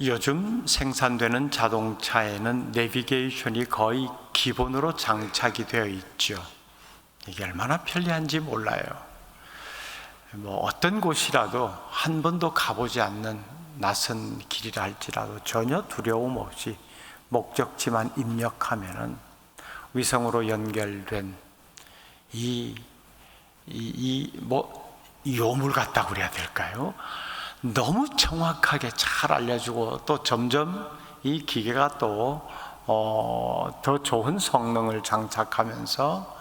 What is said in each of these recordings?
요즘 생산되는 자동차에는 내비게이션이 거의 기본으로 장착이 되어 있죠. 이게 얼마나 편리한지 몰라요. 어떤 곳이라도 한 번도 가보지 않는 낯선 길이라 할지라도 전혀 두려움 없이 목적지만 입력하면은 위성으로 연결된 요물 같다고 그래야 될까요? 너무 정확하게 잘 알려주고, 또 점점 이 기계가 또 더 좋은 성능을 장착하면서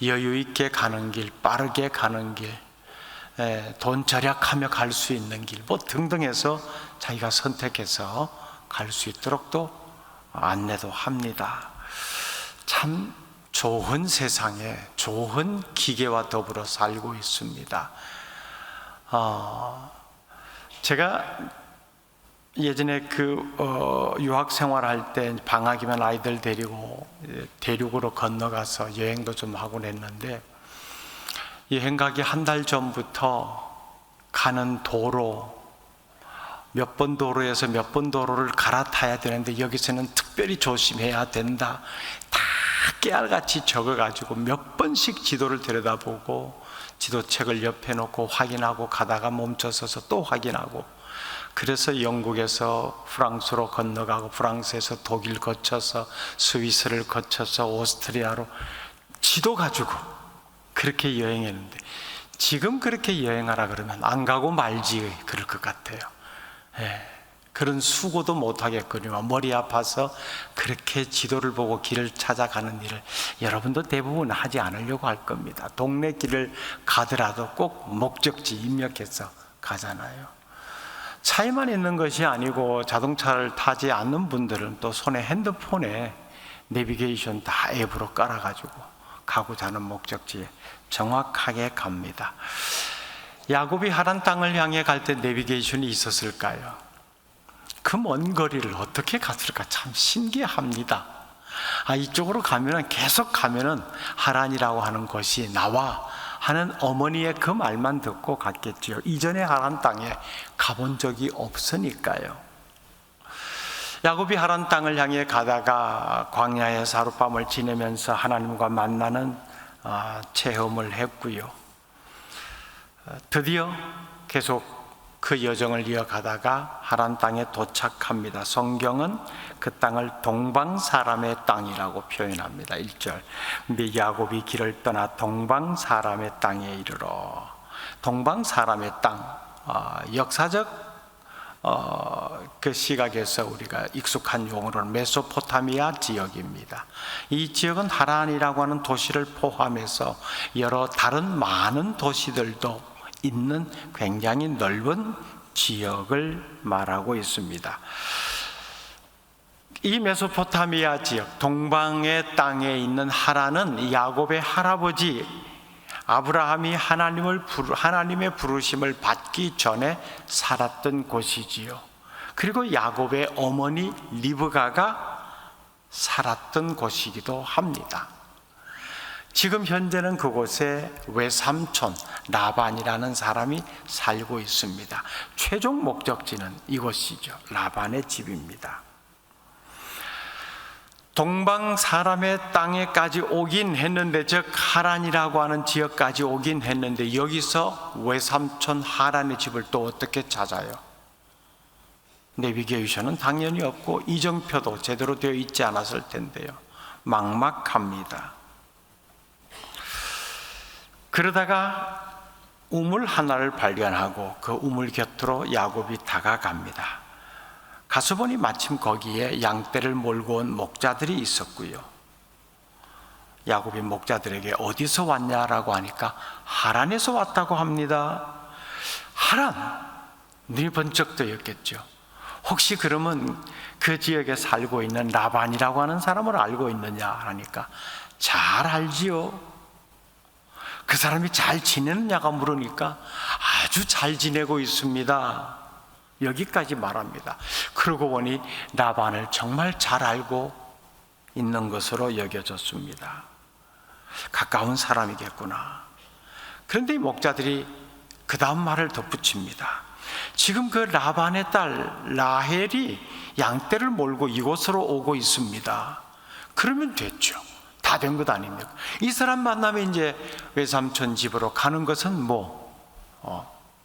여유 있게 가는 길, 빠르게 가는 길, 돈 절약하며 갈 수 있는 길, 등등 해서 자기가 선택해서 갈 수 있도록 또 안내도 합니다. 참 좋은 세상에 좋은 기계와 더불어 살고 있습니다. 제가 예전에 유학 생활할 때 방학이면 아이들 데리고 대륙으로 건너가서 여행도 좀 하곤 했는데, 여행 가기 한 달 전부터 가는 도로, 몇 번 도로에서 몇 번 도로를 갈아타야 되는데 여기서는 특별히 조심해야 된다, 다 깨알같이 적어가지고 몇 번씩 지도를 들여다보고 지도책을 옆에 놓고 확인하고 가다가 멈춰서서 또 확인하고, 그래서 영국에서 프랑스로 건너가고 프랑스에서 독일 거쳐서 스위스를 거쳐서 오스트리아로 지도 가지고 그렇게 여행했는데, 지금 그렇게 여행하라 그러면 안 가고 말지 그럴 것 같아요. 그런 수고도 못 하겠거니와 머리 아파서 그렇게 지도를 보고 길을 찾아가는 일을 여러분도 대부분 하지 않으려고 할 겁니다. 동네 길을 가더라도 꼭 목적지 입력해서 가잖아요. 차에만 있는 것이 아니고 자동차를 타지 않는 분들은 또 손에 핸드폰에 내비게이션 다 앱으로 깔아가지고 가고자 하는 목적지에 정확하게 갑니다. 야곱이 하란 땅을 향해 갈 때 내비게이션이 있었을까요? 그 먼 거리를 어떻게 갔을까? 참 신기합니다. 이쪽으로 가면은, 계속 가면은 하란이라고 하는 것이 나와 하는 어머니의 그 말만 듣고 갔겠지요. 이전에 하란 땅에 가본 적이 없으니까요. 야곱이 하란 땅을 향해 가다가 광야에서 하룻밤을 지내면서 하나님과 만나는 체험을 했고요. 드디어 계속 그 여정을 이어가다가 하란 땅에 도착합니다. 성경은 그 땅을 동방 사람의 땅이라고 표현합니다. 1절, 야곱이 길을 떠나 동방 사람의 땅에 이르러. 동방 사람의 땅, 역사적 그 시각에서 우리가 익숙한 용어로는 메소포타미아 지역입니다. 이 지역은 하란이라고 하는 도시를 포함해서 여러 다른 많은 도시들도 있는 굉장히 넓은 지역을 말하고 있습니다. 이 메소포타미아 지역, 동방의 땅에 있는 하란은 야곱의 할아버지 아브라함이 하나님의 부르심을 받기 전에 살았던 곳이지요. 그리고 야곱의 어머니 리브가가 살았던 곳이기도 합니다. 지금 현재는 그곳에 외삼촌 라반이라는 사람이 살고 있습니다. 최종 목적지는 이곳이죠. 라반의 집입니다. 동방 사람의 땅에까지 오긴 했는데, 즉 하란이라고 하는 지역까지 오긴 했는데, 여기서 외삼촌 하란의 집을 또 어떻게 찾아요? 내비게이션은 당연히 없고 이정표도 제대로 되어 있지 않았을 텐데요. 막막합니다. 그러다가 우물 하나를 발견하고 그 우물 곁으로 야곱이 다가갑니다. 가서 보니 마침 거기에 양떼를 몰고 온 목자들이 있었고요. 야곱이 목자들에게 어디서 왔냐라고 하니까 하란에서 왔다고 합니다. 하란? 눈이 번쩍 뜨였겠죠. 혹시 그러면 그 지역에 살고 있는 라반이라고 하는 사람을 알고 있느냐 하니까 잘 알지요. 그 사람이 잘 지내느냐가 물으니까 아주 잘 지내고 있습니다. 여기까지 말합니다. 그러고 보니 라반을 정말 잘 알고 있는 것으로 여겨졌습니다. 가까운 사람이겠구나. 그런데 이 목자들이 그 다음 말을 덧붙입니다. 지금 그 라반의 딸 라헬이 양떼를 몰고 이곳으로 오고 있습니다. 그러면 됐죠. 다 된 것 아닙니까? 이 사람 만나면 이제 외삼촌 집으로 가는 것은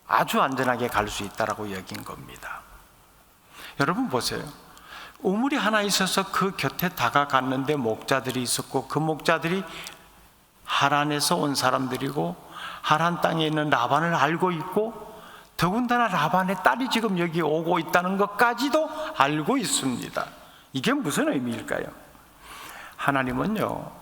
아주 안전하게 갈 수 있다라고 여긴 겁니다. 여러분 보세요. 우물이 하나 있어서 그 곁에 다가갔는데 목자들이 있었고, 그 목자들이 하란에서 온 사람들이고 하란 땅에 있는 라반을 알고 있고, 더군다나 라반의 딸이 지금 여기 오고 있다는 것까지도 알고 있습니다. 이게 무슨 의미일까요? 하나님은요,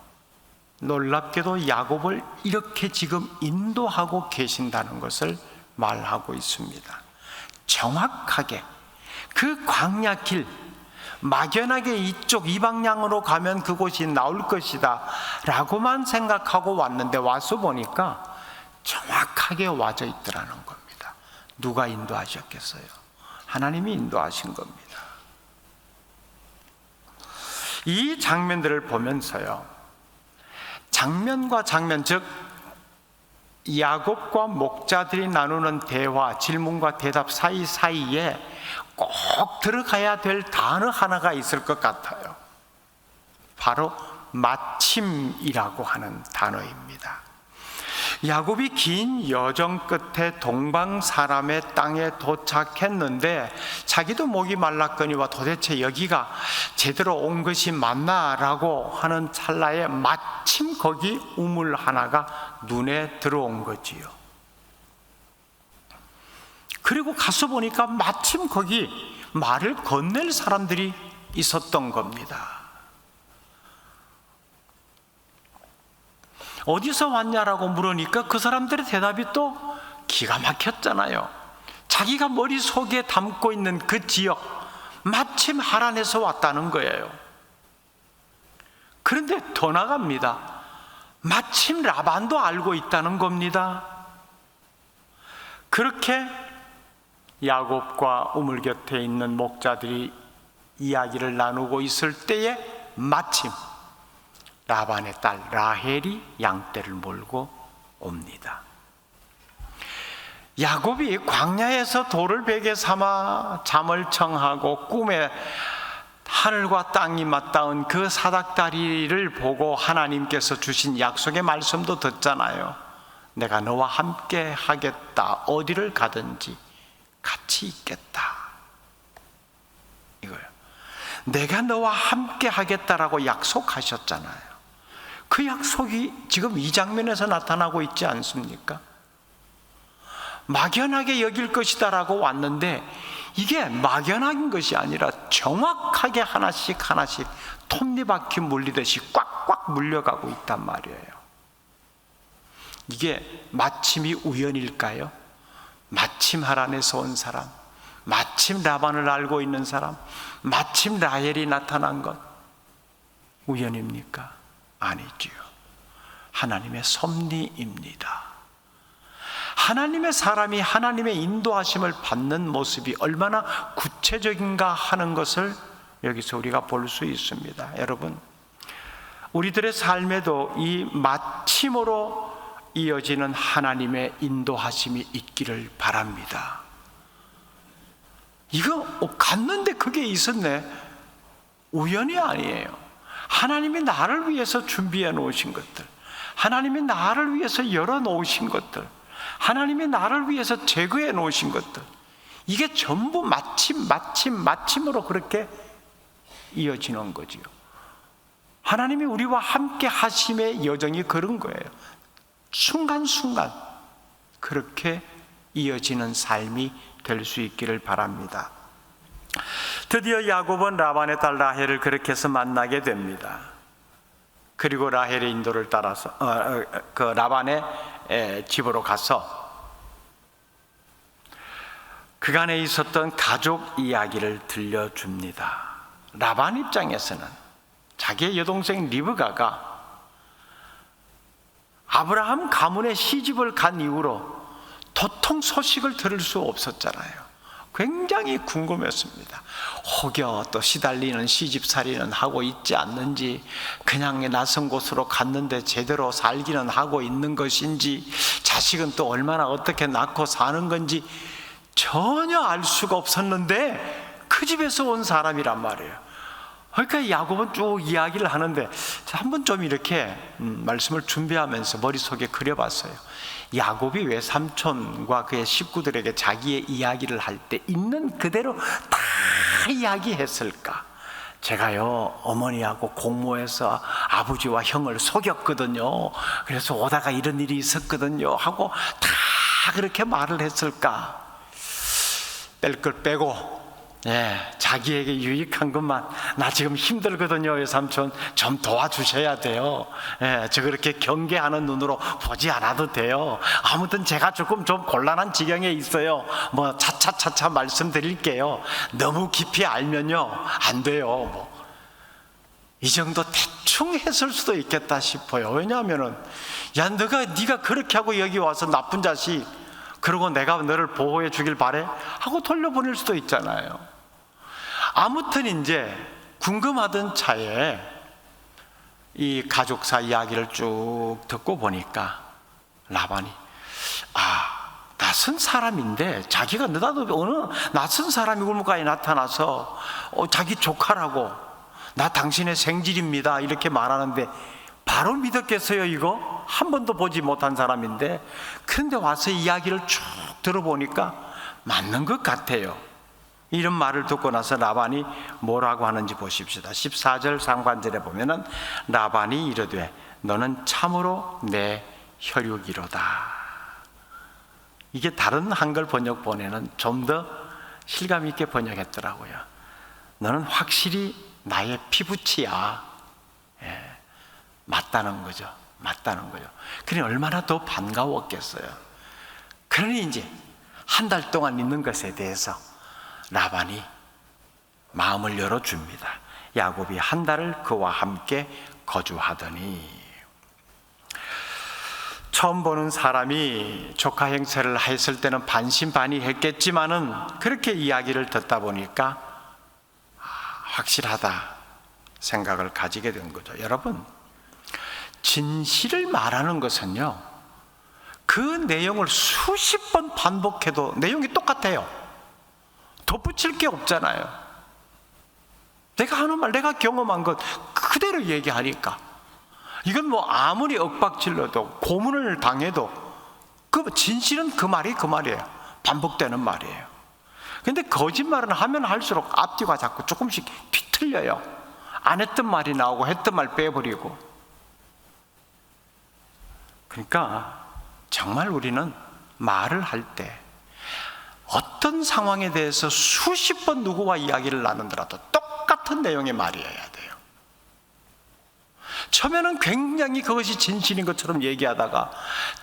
놀랍게도 야곱을 이렇게 지금 인도하고 계신다는 것을 말하고 있습니다. 정확하게 그 광야길, 막연하게 이 방향으로 가면 그곳이 나올 것이다 라고만 생각하고 왔는데, 와서 보니까 정확하게 와져 있더라는 겁니다. 누가 인도하셨겠어요? 하나님이 인도하신 겁니다. 이 장면들을 보면서요, 장면과 장면, 즉 야곱과 목자들이 나누는 대화, 질문과 대답 사이사이에 꼭 들어가야 될 단어 하나가 있을 것 같아요. 바로 마침이라고 하는 단어입니다. 야곱이 긴 여정 끝에 동방 사람의 땅에 도착했는데 자기도 목이 말랐거니와 도대체 여기가 제대로 온 것이 맞나라고 하는 찰나에 마침 거기 우물 하나가 눈에 들어온 거지요. 그리고 가서 보니까 마침 거기 말을 건넬 사람들이 있었던 겁니다. 어디서 왔냐라고 물으니까 그 사람들의 대답이 또 기가 막혔잖아요. 자기가 머릿속에 담고 있는 그 지역, 마침 하란에서 왔다는 거예요. 그런데 더 나갑니다. 마침 라반도 알고 있다는 겁니다. 그렇게 야곱과 우물 곁에 있는 목자들이 이야기를 나누고 있을 때에 마침 라반의 딸 라헬이 양떼를 몰고 옵니다. 야곱이 광야에서 돌을 베개 삼아 잠을 청하고 꿈에 하늘과 땅이 맞닿은 그 사닥다리를 보고 하나님께서 주신 약속의 말씀도 듣잖아요. 내가 너와 함께 하겠다. 어디를 가든지 같이 있겠다. 이거예요. 내가 너와 함께 하겠다라고 약속하셨잖아요. 그 약속이 지금 이 장면에서 나타나고 있지 않습니까? 막연하게 여길 것이다라고 왔는데 이게 막연한 것이 아니라 정확하게 하나씩 톱니바퀴 물리듯이 꽉꽉 물려가고 있단 말이에요. 이게 마침이 우연일까요? 마침 하란에서 온 사람, 마침 라반을 알고 있는 사람, 마침 라헬이 나타난 것, 우연입니까? 아니지요. 하나님의 섭리입니다. 하나님의 사람이 하나님의 인도하심을 받는 모습이 얼마나 구체적인가 하는 것을 여기서 우리가 볼 수 있습니다. 여러분, 우리들의 삶에도 이 마침으로 이어지는 하나님의 인도하심이 있기를 바랍니다. 이거 갔는데 그게 있었네. 우연이 아니에요. 하나님이 나를 위해서 준비해 놓으신 것들, 하나님이 나를 위해서 열어 놓으신 것들, 하나님이 나를 위해서 제거해 놓으신 것들, 이게 전부 마침으로 그렇게 이어지는 거지요. 하나님이 우리와 함께 하심의 여정이 그런 거예요. 순간순간 그렇게 이어지는 삶이 될 수 있기를 바랍니다. 드디어 야곱은 라반의 딸 라헬을 그렇게 해서 만나게 됩니다. 그리고 라헬의 인도를 따라서 그 라반의 집으로 가서 그간에 있었던 가족 이야기를 들려줍니다. 라반 입장에서는 자기의 여동생 리브가가 아브라함 가문의 시집을 간 이후로 도통 소식을 들을 수 없었잖아요. 굉장히 궁금했습니다. 혹여 또 시달리는 시집살이는 하고 있지 않는지, 그냥 낯선 곳으로 갔는데 제대로 살기는 하고 있는 것인지, 자식은 또 얼마나 어떻게 낳고 사는 건지 전혀 알 수가 없었는데 그 집에서 온 사람이란 말이에요. 그러니까 야곱은 쭉 이야기를 하는데 한번 좀 이렇게 말씀을 준비하면서 머릿속에 그려봤어요. 야곱이 왜 삼촌과 그의 식구들에게 자기의 이야기를 할 때 있는 그대로 다 이야기했을까? 제가요 어머니하고 공모해서 아버지와 형을 속였거든요. 그래서 오다가 이런 일이 있었거든요 하고 다 그렇게 말을 했을까? 뺄 걸 빼고 자기에게 유익한 것만, 나 지금 힘들거든요 외삼촌 좀 도와주셔야 돼요. 저 그렇게 경계하는 눈으로 보지 않아도 돼요. 아무튼 제가 조금 좀 곤란한 지경에 있어요. 뭐 차차차차 말씀드릴게요. 너무 깊이 알면요 안 돼요. 이 정도 대충 했을 수도 있겠다 싶어요. 왜냐하면은 네가 그렇게 하고 여기 와서 나쁜 자식, 그러고 내가 너를 보호해 주길 바래 하고 돌려보낼 수도 있잖아요. 아무튼 이제 궁금하던 차에 이 가족사 이야기를 쭉 듣고 보니까 라반이 낯선 사람인데 자기가 느닷없이 어느 낯선 사람이 울무가에 나타나서 자기 조카라고, 나 당신의 생질입니다 이렇게 말하는데 바로 믿었겠어요? 이거 한 번도 보지 못한 사람인데. 그런데 와서 이야기를 쭉 들어보니까 맞는 것 같아요. 이런 말을 듣고 나서 라반이 뭐라고 하는지 보십시다. 14절 상반절에 보면은 라반이 이르되 너는 참으로 내 혈육이로다. 이게 다른 한글 번역본에는 좀 더 실감 있게 번역했더라고요. 너는 확실히 나의 피부치야. 맞다는 거죠. 그러니 얼마나 더 반가웠겠어요. 그러니 이제 한 달 동안 있는 것에 대해서 라반이 마음을 열어줍니다. 야곱이 한 달을 그와 함께 거주하더니, 처음 보는 사람이 조카 행세를 했을 때는 반신반의했겠지만은 그렇게 이야기를 듣다 보니까 확실하다 생각을 가지게 된 거죠. 여러분, 진실을 말하는 것은요 그 내용을 수십 번 반복해도 내용이 똑같아요. 덧붙일 게 없잖아요. 내가 하는 말, 내가 경험한 것 그대로 얘기하니까 이건 뭐 아무리 엇박질러도 고문을 당해도 그 진실은 그 말이에요. 반복되는 말이에요. 근데 거짓말은 하면 할수록 앞뒤가 자꾸 조금씩 뒤틀려요. 안 했던 말이 나오고 했던 말 빼버리고. 그러니까 정말 우리는 말을 할 때 어떤 상황에 대해서 수십 번 누구와 이야기를 나누더라도 똑같은 내용의 말이어야 돼요. 처음에는 굉장히 그것이 진실인 것처럼 얘기하다가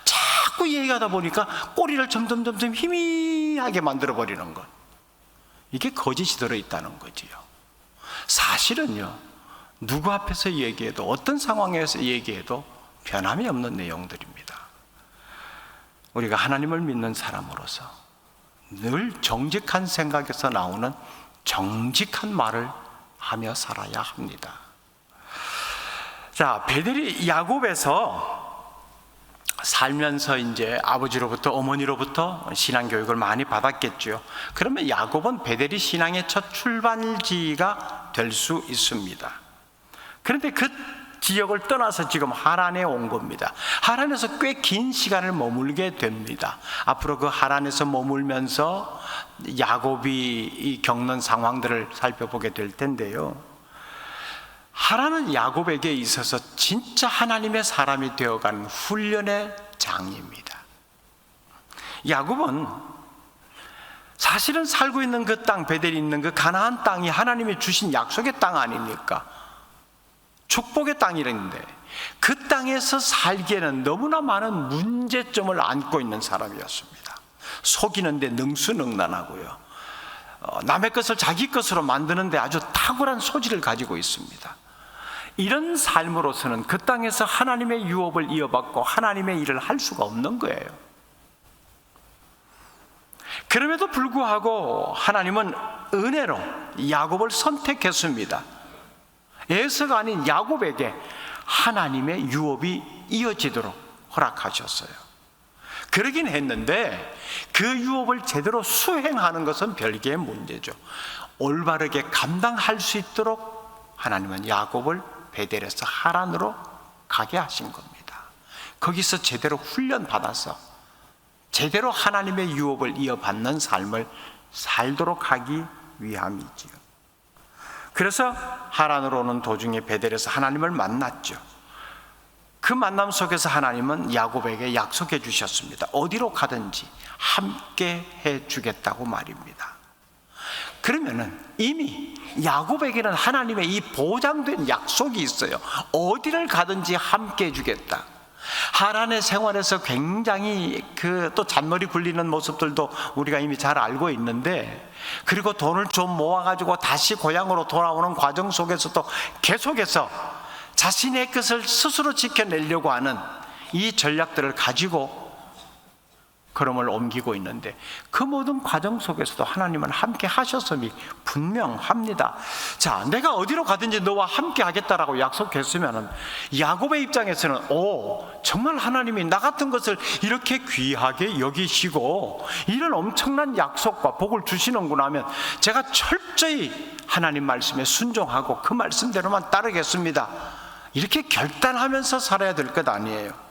자꾸 얘기하다 보니까 꼬리를 점점 희미하게 만들어버리는 것, 이게 거짓이 들어있다는 거지요. 사실은요 누구 앞에서 얘기해도 어떤 상황에서 얘기해도 변함이 없는 내용들입니다. 우리가 하나님을 믿는 사람으로서 늘 정직한 생각에서 나오는 정직한 말을 하며 살아야 합니다. 자, 베델이 야곱에서 살면서 이제 아버지로부터 어머니로부터 신앙 교육을 많이 받았겠죠. 그러면 야곱은 베델이 신앙의 첫 출발지가 될 수 있습니다. 그런데 그 지역을 떠나서 지금 하란에 온 겁니다. 하란에서 꽤 긴 시간을 머물게 됩니다. 앞으로 그 하란에서 머물면서 야곱이 겪는 상황들을 살펴보게 될 텐데요. 하란은 야곱에게 있어서 진짜 하나님의 사람이 되어가는 훈련의 장입니다. 야곱은 사실은 살고 있는 그 땅, 베델이 있는 그 가나안 땅이 하나님이 주신 약속의 땅 아닙니까? 축복의 땅이랬는데 그 땅에서 살기에는 너무나 많은 문제점을 안고 있는 사람이었습니다. 속이는데 능수능란하고요, 남의 것을 자기 것으로 만드는데 아주 탁월한 소질을 가지고 있습니다. 이런 삶으로서는 그 땅에서 하나님의 유업을 이어받고 하나님의 일을 할 수가 없는 거예요. 그럼에도 불구하고 하나님은 은혜로 야곱을 선택했습니다. 에서가 아닌 야곱에게 하나님의 유업이 이어지도록 허락하셨어요. 그러긴 했는데 그 유업을 제대로 수행하는 것은 별개의 문제죠. 올바르게 감당할 수 있도록 하나님은 야곱을 베델에서 하란으로 가게 하신 겁니다. 거기서 제대로 훈련받아서 제대로 하나님의 유업을 이어받는 삶을 살도록 하기 위함이지요. 그래서 하란으로 오는 도중에 베델에서 하나님을 만났죠. 그 만남 속에서 하나님은 야곱에게 약속해 주셨습니다. 어디로 가든지 함께 해 주겠다고 말입니다. 그러면은 이미 야곱에게는 하나님의 이 보장된 약속이 있어요. 어디를 가든지 함께 해 주겠다. 하란의 생활에서 굉장히 또 잔머리 굴리는 모습들도 우리가 이미 잘 알고 있는데, 그리고 돈을 좀 모아가지고 다시 고향으로 돌아오는 과정 속에서도 계속해서 자신의 것을 스스로 지켜내려고 하는 이 전략들을 가지고 걸음을 옮기고 있는데, 그 모든 과정 속에서도 하나님은 함께 하셨음이 분명합니다. 자, 내가 어디로 가든지 너와 함께 하겠다라고 약속했으면 야곱의 입장에서는 정말 하나님이 나 같은 것을 이렇게 귀하게 여기시고 이런 엄청난 약속과 복을 주시는구나 하면 제가 철저히 하나님 말씀에 순종하고 그 말씀대로만 따르겠습니다, 이렇게 결단하면서 살아야 될 것 아니에요.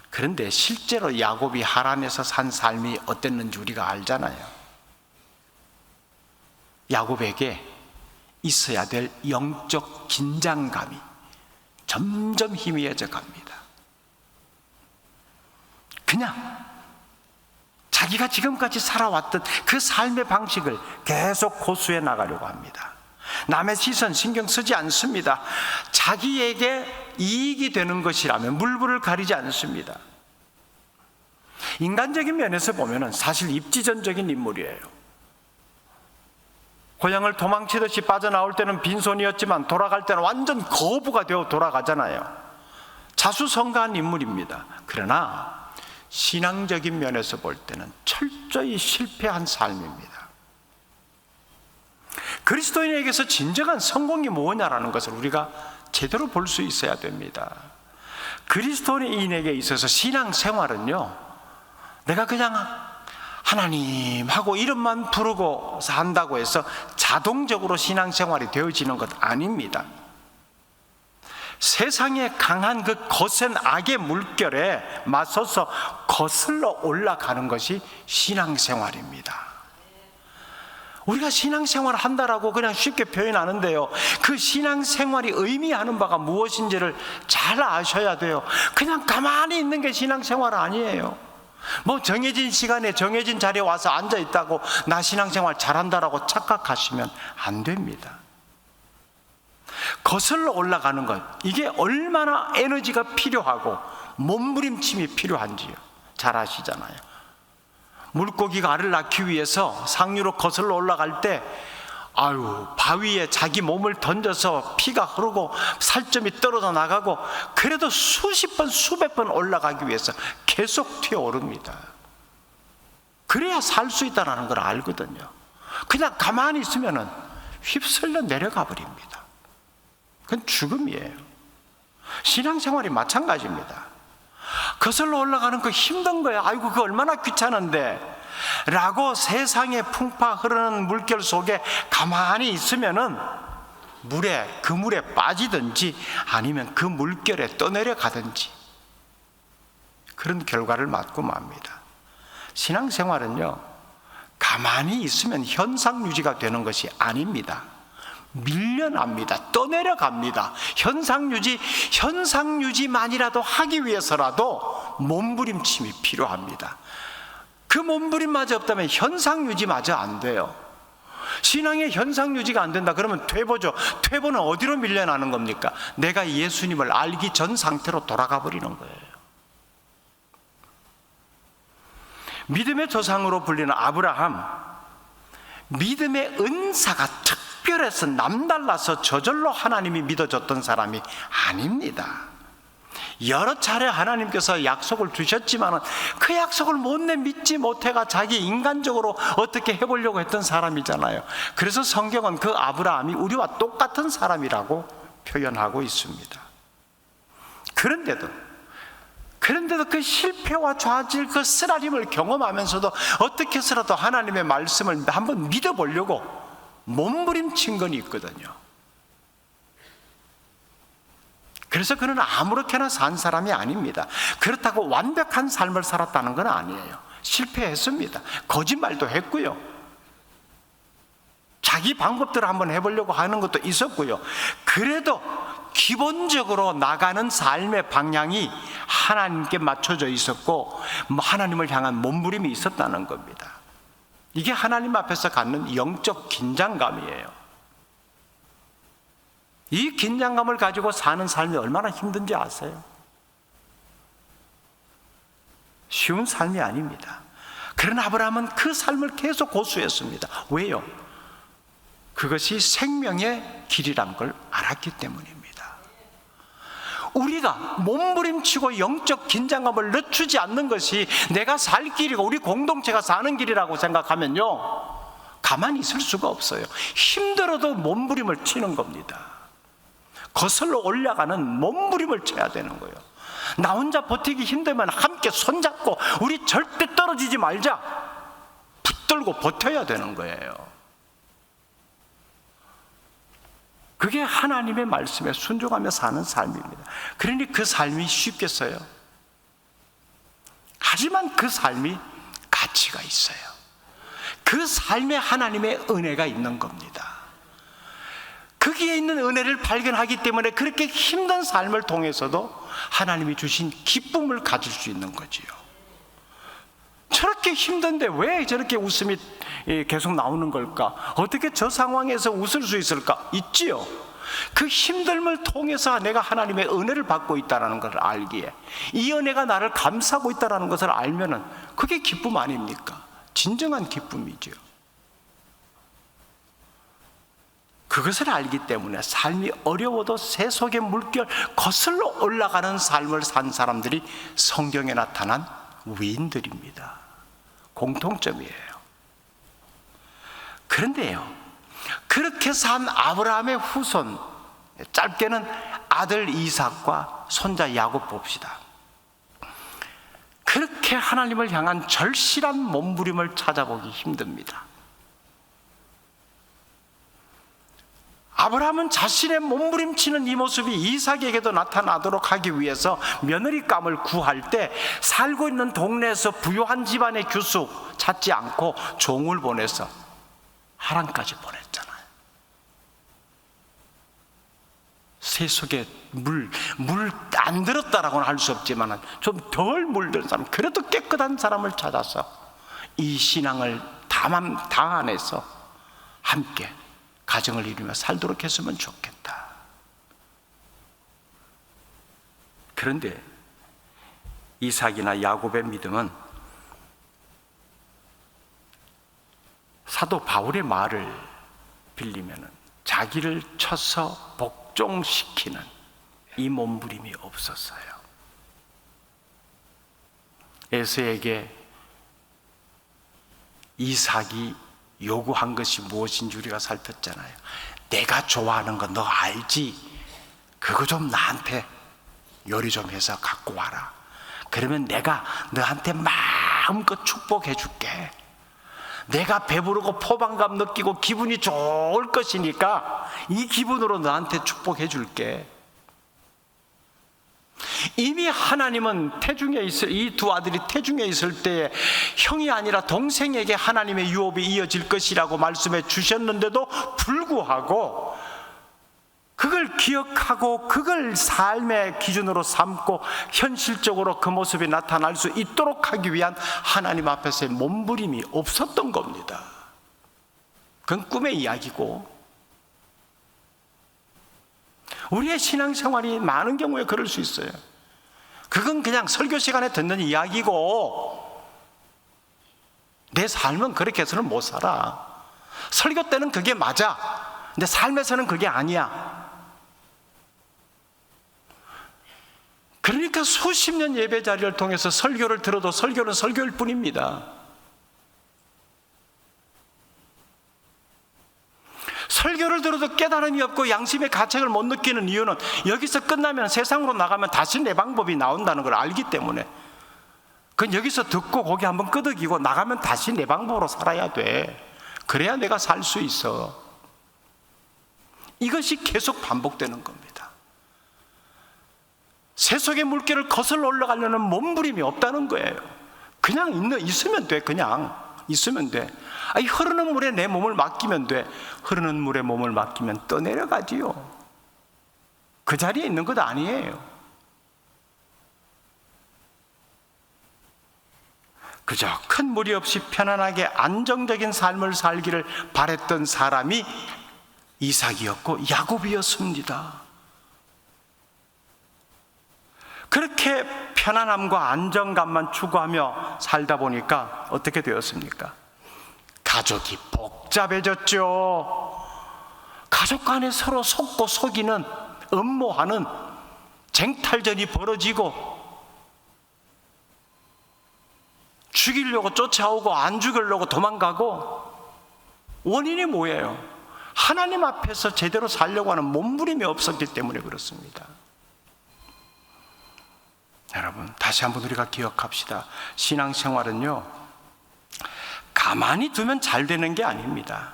그런데 실제로 야곱이 하란에서 산 삶이 어땠는지 우리가 알잖아요. 야곱에게 있어야 될 영적 긴장감이 점점 희미해져 갑니다. 그냥 자기가 지금까지 살아왔던 그 삶의 방식을 계속 고수해 나가려고 합니다. 남의 시선 신경 쓰지 않습니다. 자기에게 이익이 되는 것이라면 물불을 가리지 않습니다. 인간적인 면에서 보면 사실 입지전적인 인물이에요. 고향을 도망치듯이 빠져나올 때는 빈손이었지만 돌아갈 때는 완전 거부가 되어 돌아가잖아요. 자수성가한 인물입니다. 그러나 신앙적인 면에서 볼 때는 철저히 실패한 삶입니다. 그리스도인에게서 진정한 성공이 뭐냐라는 것을 우리가 제대로 볼 수 있어야 됩니다. 그리스도인에게 있어서 신앙생활은요, 내가 그냥 하나님하고 이름만 부르고 산다고 해서 자동적으로 신앙생활이 되어지는 것 아닙니다. 세상에 강한 그 거센 악의 물결에 맞서서 거슬러 올라가는 것이 신앙생활입니다. 우리가 신앙생활을 한다라고 그냥 쉽게 표현하는데요, 그 신앙생활이 의미하는 바가 무엇인지를 잘 아셔야 돼요. 그냥 가만히 있는 게 신앙생활 아니에요. 뭐 정해진 시간에 정해진 자리에 와서 앉아있다고 나 신앙생활 잘한다라고 착각하시면 안 됩니다. 거슬러 올라가는 것, 이게 얼마나 에너지가 필요하고 몸부림침이 필요한지요 잘 아시잖아요. 물고기가 알을 낳기 위해서 상류로 거슬러 올라갈 때 바위에 자기 몸을 던져서 피가 흐르고 살점이 떨어져 나가고, 그래도 수십 번 수백 번 올라가기 위해서 계속 튀어오릅니다. 그래야 살 수 있다는 걸 알거든요. 그냥 가만히 있으면 휩쓸려 내려가 버립니다. 그건 죽음이에요. 신앙생활이 마찬가지입니다. 거슬러 올라가는 거 힘든 거예요. 그거 얼마나 귀찮은데 라고 세상에 풍파 흐르는 물결 속에 가만히 있으면은 그 물에 빠지든지 아니면 그 물결에 떠내려 가든지 그런 결과를 맞고 맙니다. 신앙생활은요, 가만히 있으면 현상 유지가 되는 것이 아닙니다. 밀려납니다. 떠내려갑니다. 현상 유지만이라도 하기 위해서라도 몸부림침이 필요합니다. 그 몸부림마저 없다면 현상 유지마저 안 돼요. 신앙의 현상 유지가 안 된다 그러면 퇴보죠. 퇴보는 어디로 밀려나는 겁니까? 내가 예수님을 알기 전 상태로 돌아가 버리는 거예요. 믿음의 조상으로 불리는 아브라함, 믿음의 은사가 특별해서 남달라서 저절로 하나님이 믿어줬던 사람이 아닙니다. 여러 차례 하나님께서 약속을 주셨지만 그 약속을 못내 믿지 못해가 자기 인간적으로 어떻게 해보려고 했던 사람이잖아요. 그래서 성경은 그 아브라함이 우리와 똑같은 사람이라고 표현하고 있습니다. 그런데도 그런데도 그 실패와 좌절, 그 쓰라림을 경험하면서도 어떻게 해서라도 하나님의 말씀을 한번 믿어보려고 몸부림친 건 있거든요. 그래서 그는 아무렇게나 산 사람이 아닙니다. 그렇다고 완벽한 삶을 살았다는 건 아니에요. 실패했습니다. 거짓말도 했고요. 자기 방법대로 한번 해보려고 하는 것도 있었고요. 그래도 기본적으로 나가는 삶의 방향이 하나님께 맞춰져 있었고 하나님을 향한 몸부림이 있었다는 겁니다. 이게 하나님 앞에서 갖는 영적 긴장감이에요. 이 긴장감을 가지고 사는 삶이 얼마나 힘든지 아세요? 쉬운 삶이 아닙니다. 그러나 아브라함은 그 삶을 계속 고수했습니다. 왜요? 그것이 생명의 길이란 걸 알았기 때문입니다. 우리가 몸부림치고 영적 긴장감을 늦추지 않는 것이 내가 살 길이고 우리 공동체가 사는 길이라고 생각하면요, 가만히 있을 수가 없어요. 힘들어도 몸부림을 치는 겁니다. 거슬러 올라가는 몸부림을 쳐야 되는 거예요. 나 혼자 버티기 힘들면 함께 손잡고 우리 절대 떨어지지 말자, 붙들고 버텨야 되는 거예요. 그게 하나님의 말씀에 순종하며 사는 삶입니다. 그러니 그 삶이 쉽겠어요? 하지만 그 삶이 가치가 있어요. 그 삶에 하나님의 은혜가 있는 겁니다. 거기에 있는 은혜를 발견하기 때문에 그렇게 힘든 삶을 통해서도 하나님이 주신 기쁨을 가질 수 있는 거지요. 저렇게 힘든데 왜 저렇게 웃음이 계속 나오는 걸까? 어떻게 저 상황에서 웃을 수 있을까? 있지요. 그 힘듦을 통해서 내가 하나님의 은혜를 받고 있다는 것을 알기에, 이 은혜가 나를 감싸고 있다는 것을 알면은 그게 기쁨 아닙니까? 진정한 기쁨이죠. 그것을 알기 때문에 삶이 어려워도 새 속의 물결 거슬러 올라가는 삶을 산 사람들이 성경에 나타난 위인들입니다. 공통점이에요. 그런데요, 그렇게 산 아브라함의 후손, 짧게는 아들 이삭과 손자 야곱 봅시다. 그렇게 하나님을 향한 절실한 몸부림을 찾아보기 힘듭니다. 아브라함은 자신의 몸부림치는 이 모습이 이삭에게도 나타나도록 하기 위해서 며느리감을 구할 때 살고 있는 동네에서 부유한 집안의 규숙 찾지 않고 종을 보내서 하란까지 보냈잖아요. 새 속에 물 안 들었다라고는 할 수 없지만 좀 덜 물든 사람, 그래도 깨끗한 사람을 찾아서 이 신앙을 담아내서 함께 가정을 이루며 살도록 했으면 좋겠다. 그런데 이삭이나 야곱의 믿음은 사도 바울의 말을 빌리면 자기를 쳐서 복종시키는 이 몸부림이 없었어요. 에서에게 이삭이 요구한 것이 무엇인지 우리가 살폈잖아요. 내가 좋아하는 거 너 알지? 그거 좀 나한테 요리 좀 해서 갖고 와라. 그러면 내가 너한테 마음껏 축복해 줄게. 내가 배부르고 포만감 느끼고 기분이 좋을 것이니까 이 기분으로 너한테 축복해 줄게. 이미 하나님은 태중에 있을, 이 두 아들이 태중에 있을 때에 형이 아니라 동생에게 하나님의 유업이 이어질 것이라고 말씀해 주셨는데도 불구하고 그걸 기억하고 그걸 삶의 기준으로 삼고 현실적으로 그 모습이 나타날 수 있도록 하기 위한 하나님 앞에서의 몸부림이 없었던 겁니다. 그건 꿈의 이야기고, 우리의 신앙생활이 많은 경우에 그럴 수 있어요. 그건 그냥 설교 시간에 듣는 이야기고 내 삶은 그렇게 해서는 못 살아. 설교 때는 그게 맞아. 근데 삶에서는 그게 아니야. 그러니까 수십 년 예배 자리를 통해서 설교를 들어도 설교는 설교일 뿐입니다. 설교를 들어도 깨달음이 없고 양심의 가책을 못 느끼는 이유는 여기서 끝나면 세상으로 나가면 다시 내 방법이 나온다는 걸 알기 때문에, 그건 여기서 듣고 고개 한번 끄덕이고 나가면 다시 내 방법으로 살아야 돼. 그래야 내가 살 수 있어. 이것이 계속 반복되는 겁니다. 세속의 물결을 거슬러 올라가려는 몸부림이 없다는 거예요. 그냥 있으면 돼. 그냥 있으면 돼. 아니, 흐르는 물에 내 몸을 맡기면 돼. 흐르는 물에 몸을 맡기면 떠내려가지요. 그 자리에 있는 것 아니에요. 그저 큰 무리 없이 편안하게 안정적인 삶을 살기를 바랬던 사람이 이삭이었고 야곱이었습니다. 그렇게 편안함과 안정감만 추구하며 살다 보니까 어떻게 되었습니까? 가족이 복잡해졌죠. 가족 간에 서로 속고 속이는, 음모하는 쟁탈전이 벌어지고, 죽이려고 쫓아오고 안 죽이려고 도망가고. 원인이 뭐예요? 하나님 앞에서 제대로 살려고 하는 몸부림이 없었기 때문에 그렇습니다. 여러분, 다시 한번 우리가 기억합시다. 신앙생활은요, 가만히 두면 잘 되는 게 아닙니다.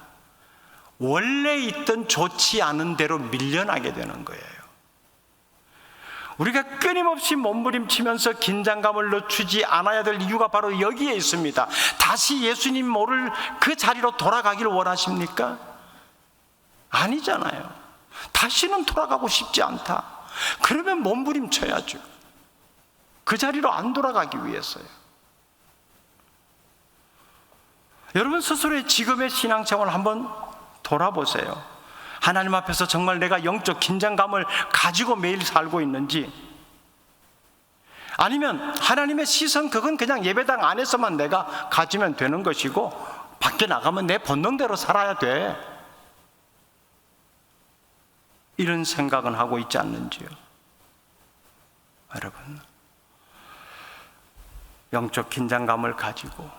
원래 있던 좋지 않은 대로 밀려나게 되는 거예요. 우리가 끊임없이 몸부림치면서 긴장감을 늦추지 않아야 될 이유가 바로 여기에 있습니다. 다시 예수님 모를 그 자리로 돌아가기를 원하십니까? 아니잖아요. 다시는 돌아가고 싶지 않다. 그러면 몸부림쳐야죠. 그 자리로 안 돌아가기 위해서요. 여러분 스스로의 지금의 신앙생활을 한번 돌아보세요. 하나님 앞에서 정말 내가 영적 긴장감을 가지고 매일 살고 있는지, 아니면 하나님의 시선, 그건 그냥 예배당 안에서만 내가 가지면 되는 것이고 밖에 나가면 내 본능대로 살아야 돼, 이런 생각은 하고 있지 않는지요? 여러분, 영적 긴장감을 가지고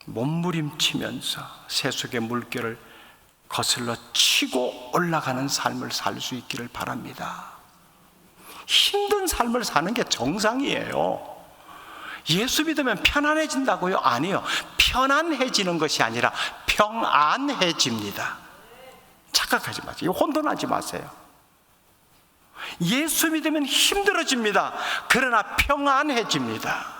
몸부림치면서 세속의 물결을 거슬러 치고 올라가는 삶을 살 수 있기를 바랍니다. 힘든 삶을 사는 게 정상이에요. 예수 믿으면 편안해진다고요? 아니요. 편안해지는 것이 아니라 평안해집니다. 착각하지 마세요. 혼돈하지 마세요. 예수 믿으면 힘들어집니다. 그러나 평안해집니다.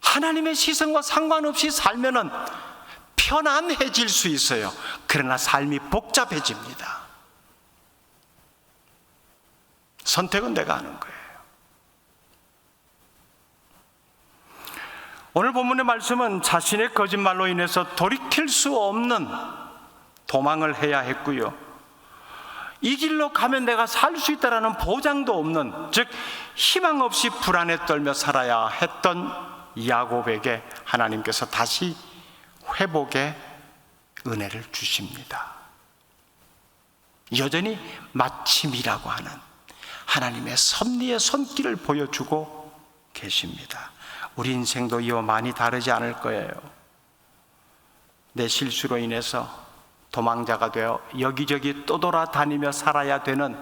하나님의 시선과 상관없이 살면은 편안해질 수 있어요. 그러나 삶이 복잡해집니다. 선택은 내가 하는 거예요. 오늘 본문의 말씀은 자신의 거짓말로 인해서 돌이킬 수 없는 도망을 해야 했고요, 이 길로 가면 내가 살 수 있다라는 보장도 없는, 즉 희망 없이 불안에 떨며 살아야 했던 야곱에게 하나님께서 다시 회복의 은혜를 주십니다. 여전히 마침이라고 하는 하나님의 섭리의 손길을 보여주고 계십니다. 우리 인생도 이와 많이 다르지 않을 거예요. 내 실수로 인해서 도망자가 되어 여기저기 떠돌아다니며 살아야 되는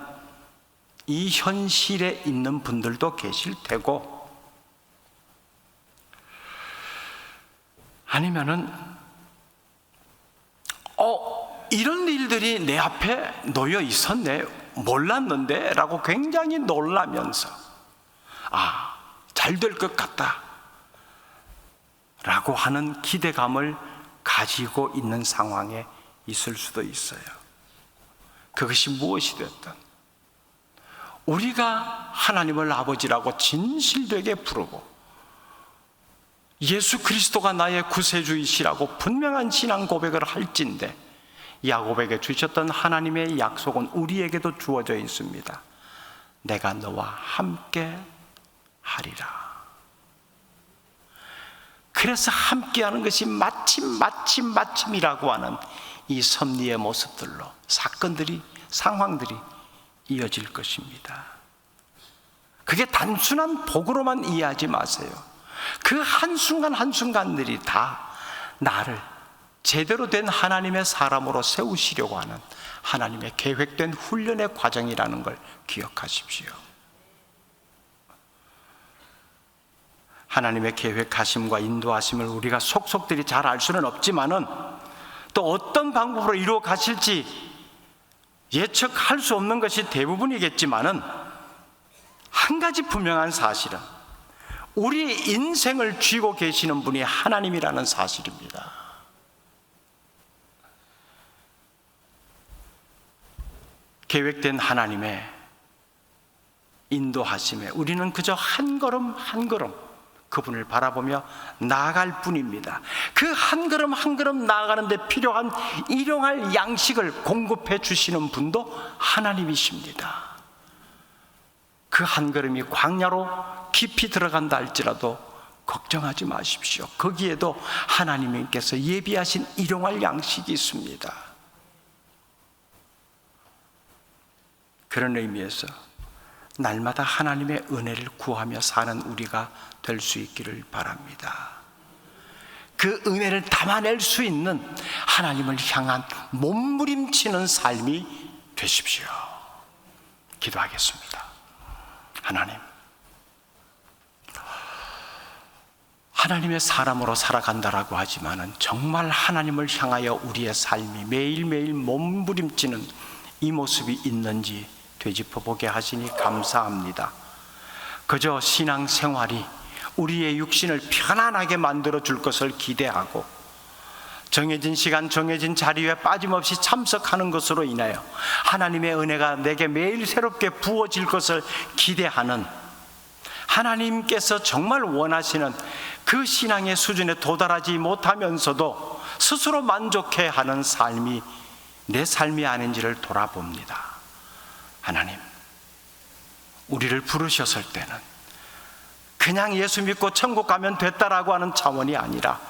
이 현실에 있는 분들도 계실 테고, 아니면은 이런 일들이 내 앞에 놓여 있었네, 몰랐는데 라고 굉장히 놀라면서 잘 될 것 같다 라고 하는 기대감을 가지고 있는 상황에 있을 수도 있어요. 그것이 무엇이 됐든 우리가 하나님을 아버지라고 진실되게 부르고 예수 그리스도가 나의 구세주이시라고 분명한 신앙 고백을 할진대, 야곱에게 주셨던 하나님의 약속은 우리에게도 주어져 있습니다. 내가 너와 함께 하리라. 그래서 함께하는 것이 마침이라고 하는 이 섭리의 모습들로 사건들이, 상황들이 이어질 것입니다. 그게 단순한 복으로만 이해하지 마세요. 그 한순간 한순간들이 다 나를 제대로 된 하나님의 사람으로 세우시려고 하는 하나님의 계획된 훈련의 과정이라는 걸 기억하십시오. 하나님의 계획하심과 인도하심을 우리가 속속들이 잘 알 수는 없지만은 또 어떤 방법으로 이루어 가실지 예측할 수 없는 것이 대부분이겠지만은 한 가지 분명한 사실은 우리 인생을 쥐고 계시는 분이 하나님이라는 사실입니다. 계획된 하나님의 인도하심에 우리는 그저 한 걸음 한 걸음 그분을 바라보며 나아갈 뿐입니다. 그 한 걸음 한 걸음 나아가는 데 필요한 일용할 양식을 공급해 주시는 분도 하나님이십니다. 그 한 걸음이 광야로 깊이 들어간다 할지라도 걱정하지 마십시오. 거기에도 하나님께서 예비하신 일용할 양식이 있습니다. 그런 의미에서 날마다 하나님의 은혜를 구하며 사는 우리가 될 수 있기를 바랍니다. 그 은혜를 담아낼 수 있는 하나님을 향한 몸부림치는 삶이 되십시오. 기도하겠습니다. 하나님의 사람으로 살아간다라고 하지만은 정말 하나님을 향하여 우리의 삶이 매일매일 몸부림치는 이 모습이 있는지 되짚어보게 하시니 감사합니다. 그저 신앙생활이 우리의 육신을 편안하게 만들어 줄 것을 기대하고 정해진 시간 정해진 자리에 빠짐없이 참석하는 것으로 인하여 하나님의 은혜가 내게 매일 새롭게 부어질 것을 기대하는 하나님께서 정말 원하시는 그 신앙의 수준에 도달하지 못하면서도 스스로 만족해하는 삶이 내 삶이 아닌지를 돌아봅니다. 하나님, 우리를 부르셨을 때는 그냥 예수 믿고 천국 가면 됐다라고 하는 차원이 아니라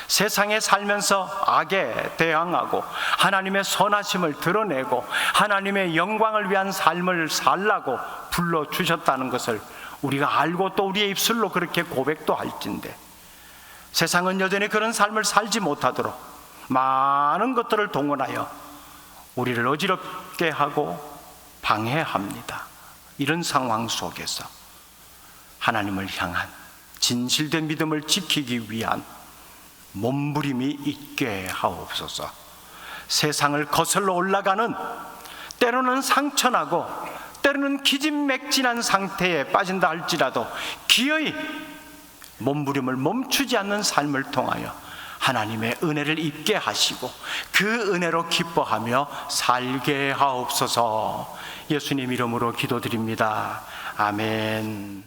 세상에 살면서 악에 대항하고 하나님의 선하심을 드러내고 하나님의 영광을 위한 삶을 살라고 불러주셨다는 것을 우리가 알고 또 우리의 입술로 그렇게 고백도 할진데 세상은 여전히 그런 삶을 살지 못하도록 많은 것들을 동원하여 우리를 어지럽게 하고 방해합니다. 이런 상황 속에서 하나님을 향한 진실된 믿음을 지키기 위한 몸부림이 있게 하옵소서. 세상을 거슬러 올라가는 때로는 상처나고 때로는 기진맥진한 상태에 빠진다 할지라도 기어이 몸부림을 멈추지 않는 삶을 통하여 하나님의 은혜를 입게 하시고 그 은혜로 기뻐하며 살게 하옵소서. 예수님 이름으로 기도드립니다. 아멘.